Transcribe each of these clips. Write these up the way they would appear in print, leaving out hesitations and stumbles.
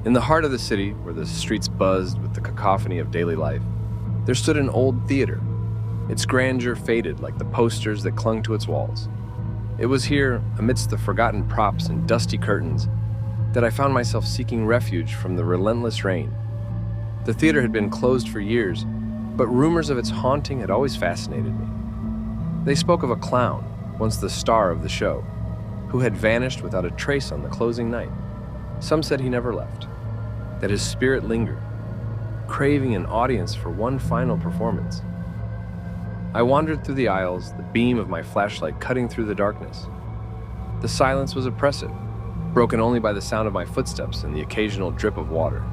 In the heart of the city, where the streets buzzed with the cacophony of daily life, there stood an old theater. Its grandeur faded like the posters that clung to its walls. It was here, amidst the forgotten props and dusty curtains, that I found myself seeking refuge from the relentless rain. The theater had been closed for years, but rumors of its haunting had always fascinated me. They spoke of a clown, once the star of the show, who had vanished without a trace on the closing night. Some said he never left, that his spirit lingered, craving an audience for one final performance. I wandered through the aisles, the beam of my flashlight cutting through the darkness. The silence was oppressive, broken only by the sound of my footsteps and the occasional drip of water.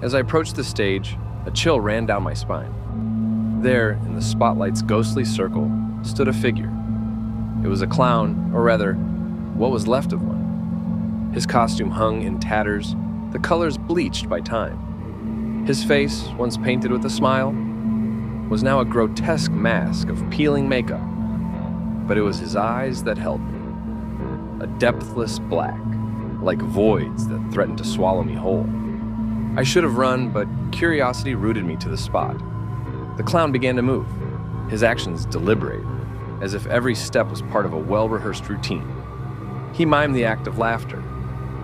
As I approached the stage, a chill ran down my spine. There, in the spotlight's ghostly circle, stood a figure. It was a clown, or rather, what was left of one. His costume hung in tatters, the colors bleached by time. His face, once painted with a smile, was now a grotesque mask of peeling makeup. But it was his eyes that held me. A depthless black, like voids that threatened to swallow me whole. I should have run, but curiosity rooted me to the spot. The clown began to move, his actions deliberate, as if every step was part of a well-rehearsed routine. He mimed the act of laughter,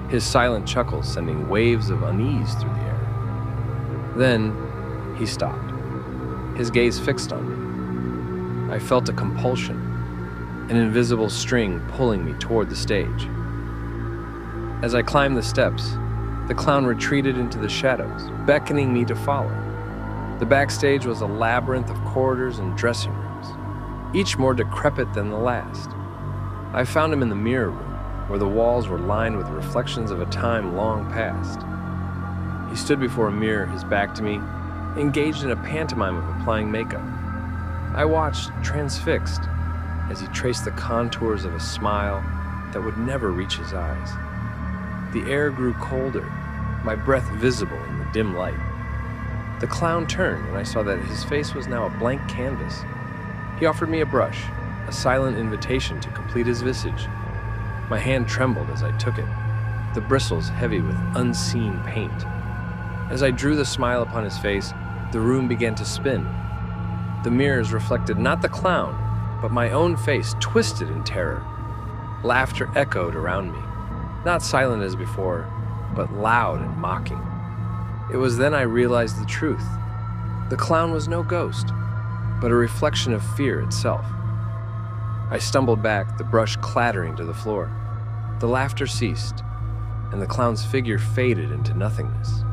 his silent chuckles sending waves of unease through the air. Then he stopped, his gaze fixed on me. I felt a compulsion, an invisible string pulling me toward the stage. As I climbed the steps, the clown retreated into the shadows, beckoning me to follow. The backstage was a labyrinth of corridors and dressing rooms, each more decrepit than the last. I found him in the mirror room, where the walls were lined with reflections of a time long past. He stood before a mirror, his back to me, engaged in a pantomime of applying makeup. I watched, transfixed, as he traced the contours of a smile that would never reach his eyes. The air grew colder, my breath visible in the dim light. The clown turned, and I saw that his face was now a blank canvas. He offered me a brush, a silent invitation to complete his visage. My hand trembled as I took it, the bristles heavy with unseen paint. As I drew the smile upon his face, the room began to spin. The mirrors reflected not the clown, but my own face twisted in terror. Laughter echoed around me, not silent as before, but loud and mocking. It was then I realized the truth. The clown was no ghost, but a reflection of fear itself. I stumbled back, the brush clattering to the floor. The laughter ceased, and the clown's figure faded into nothingness.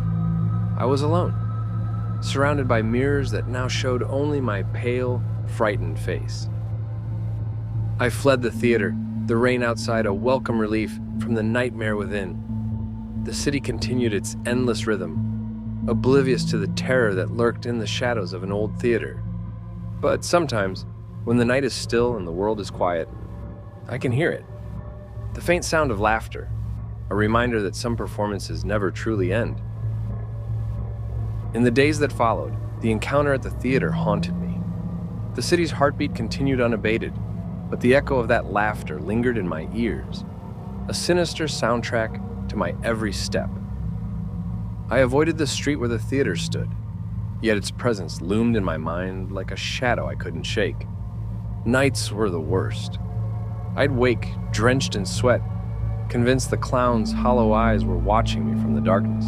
I was alone, surrounded by mirrors that now showed only my pale, frightened face. I fled the theater, the rain outside a welcome relief from the nightmare within. The city continued its endless rhythm, oblivious to the terror that lurked in the shadows of an old theater. But sometimes, when the night is still and the world is quiet, I can hear it. The faint sound of laughter, a reminder that some performances never truly end. In the days that followed, the encounter at the theater haunted me. The city's heartbeat continued unabated, but the echo of that laughter lingered in my ears, a sinister soundtrack to my every step. I avoided the street where the theater stood, yet its presence loomed in my mind like a shadow I couldn't shake. Nights were the worst. I'd wake, drenched in sweat, convinced the clown's hollow eyes were watching me from the darkness.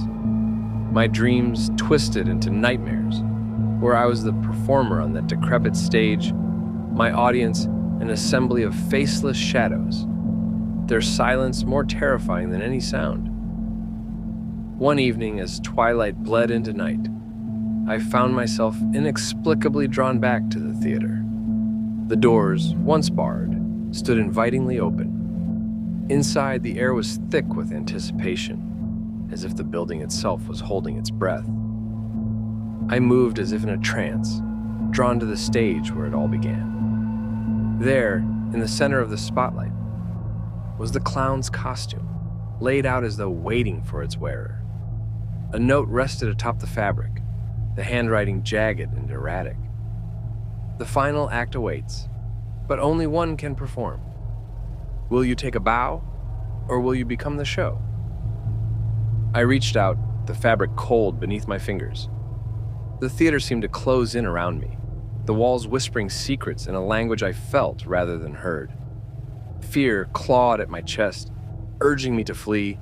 My dreams twisted into nightmares, where I was the performer on that decrepit stage, my audience an assembly of faceless shadows, their silence more terrifying than any sound. One evening, as twilight bled into night, I found myself inexplicably drawn back to the theater. The doors, once barred, stood invitingly open. Inside, the air was thick with anticipation, as if the building itself was holding its breath. I moved as if in a trance, drawn to the stage where it all began. There, in the center of the spotlight, was the clown's costume, laid out as though waiting for its wearer. A note rested atop the fabric, the handwriting jagged and erratic. The final act awaits, but only one can perform. Will you take a bow, or will you become the show? I reached out, the fabric cold beneath my fingers. The theater seemed to close in around me, the walls whispering secrets in a language I felt rather than heard. Fear clawed at my chest, urging me to flee,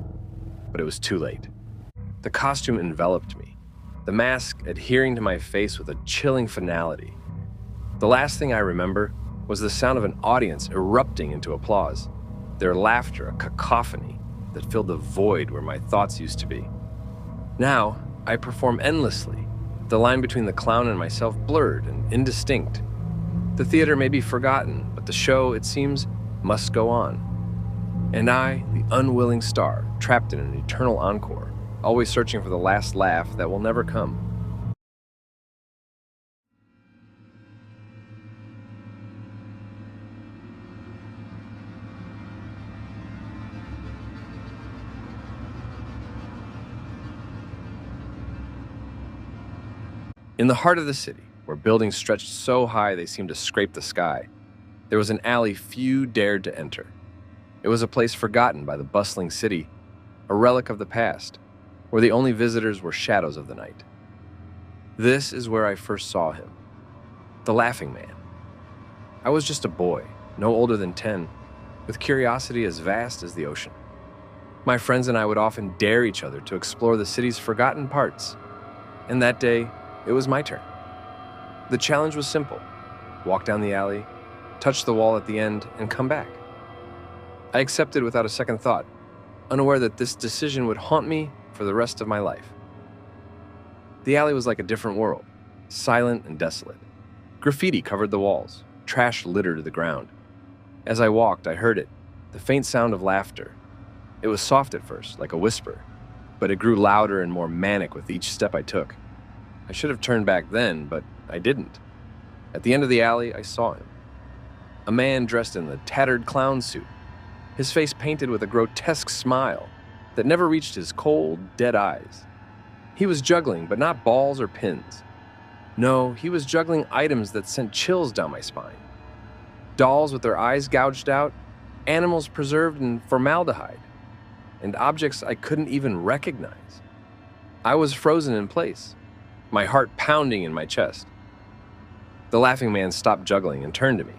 but it was too late. The costume enveloped me, the mask adhering to my face with a chilling finality. The last thing I remember was the sound of an audience erupting into applause, their laughter a cacophony that filled the void where my thoughts used to be. Now, I perform endlessly, the line between the clown and myself blurred and indistinct. The theater may be forgotten, but the show, it seems, must go on. And I, the unwilling star, trapped in an eternal encore, always searching for the last laugh that will never come. In the heart of the city, where buildings stretched so high they seemed to scrape the sky, there was an alley few dared to enter. It was a place forgotten by the bustling city, a relic of the past, where the only visitors were shadows of the night. This is where I first saw him, the Laughing Man. I was just a boy, no older than 10, with curiosity as vast as the ocean. My friends and I would often dare each other to explore the city's forgotten parts, and that day, it was my turn. The challenge was simple: walk down the alley, touch the wall at the end, and come back. I accepted without a second thought, unaware that this decision would haunt me for the rest of my life. The alley was like a different world, silent and desolate. Graffiti covered the walls, trash littered the ground. As I walked, I heard it, the faint sound of laughter. It was soft at first, like a whisper, but it grew louder and more manic with each step I took. I should have turned back then, but I didn't. At the end of the alley, I saw him. A man dressed in the tattered clown suit, his face painted with a grotesque smile that never reached his cold, dead eyes. He was juggling, but not balls or pins. No, he was juggling items that sent chills down my spine. Dolls with their eyes gouged out, animals preserved in formaldehyde, and objects I couldn't even recognize. I was frozen in place, my heart pounding in my chest. The Laughing Man stopped juggling and turned to me.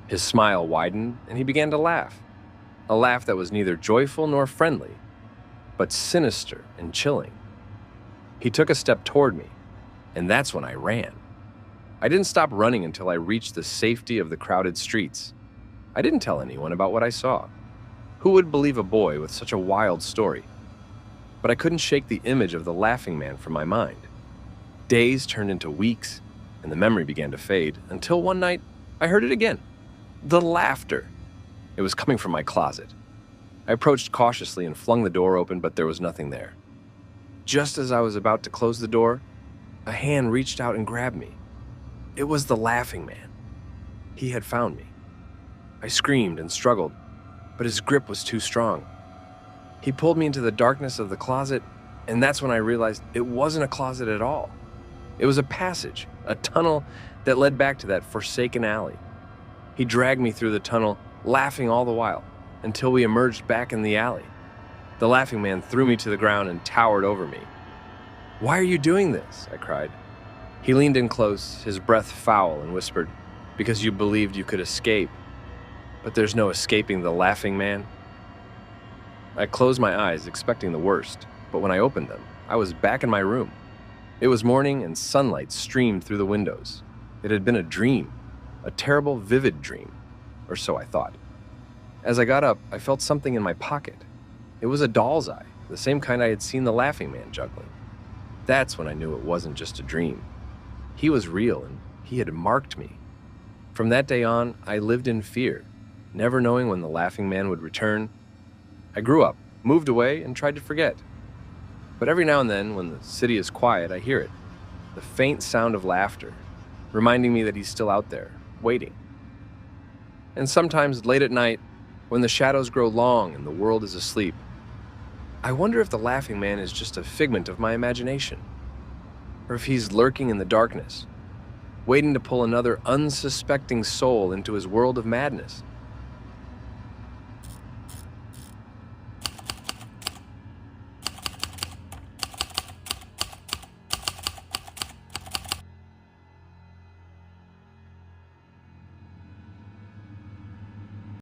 His smile widened, and he began to laugh. A laugh that was neither joyful nor friendly, but sinister and chilling. He took a step toward me, and that's when I ran. I didn't stop running until I reached the safety of the crowded streets. I didn't tell anyone about what I saw. Who would believe a boy with such a wild story? But I couldn't shake the image of the Laughing Man from my mind. Days turned into weeks, and the memory began to fade, until one night, I heard it again. The laughter. It was coming from my closet. I approached cautiously and flung the door open, but there was nothing there. Just as I was about to close the door, a hand reached out and grabbed me. It was the Laughing Man. He had found me. I screamed and struggled, but his grip was too strong. He pulled me into the darkness of the closet, and that's when I realized it wasn't a closet at all. It was a passage, a tunnel that led back to that forsaken alley. He dragged me through the tunnel, laughing all the while, until we emerged back in the alley. The Laughing Man threw me to the ground and towered over me. "Why are you doing this?" I cried. He leaned in close, his breath foul, and whispered, "Because you believed you could escape. But there's no escaping the Laughing Man." I closed my eyes, expecting the worst, but when I opened them, I was back in my room. It was morning and sunlight streamed through the windows. It had been a dream, a terrible, vivid dream, or so I thought. As I got up, I felt something in my pocket. It was a doll's eye, the same kind I had seen the Laughing Man juggling. That's when I knew it wasn't just a dream. He was real, and he had marked me. From that day on, I lived in fear, never knowing when the Laughing Man would return. I grew up, moved away, and tried to forget. But every now and then, when the city is quiet, I hear it, the faint sound of laughter, reminding me that he's still out there, waiting. And sometimes, late at night, when the shadows grow long and the world is asleep, I wonder if the Laughing Man is just a figment of my imagination, or if he's lurking in the darkness, waiting to pull another unsuspecting soul into his world of madness.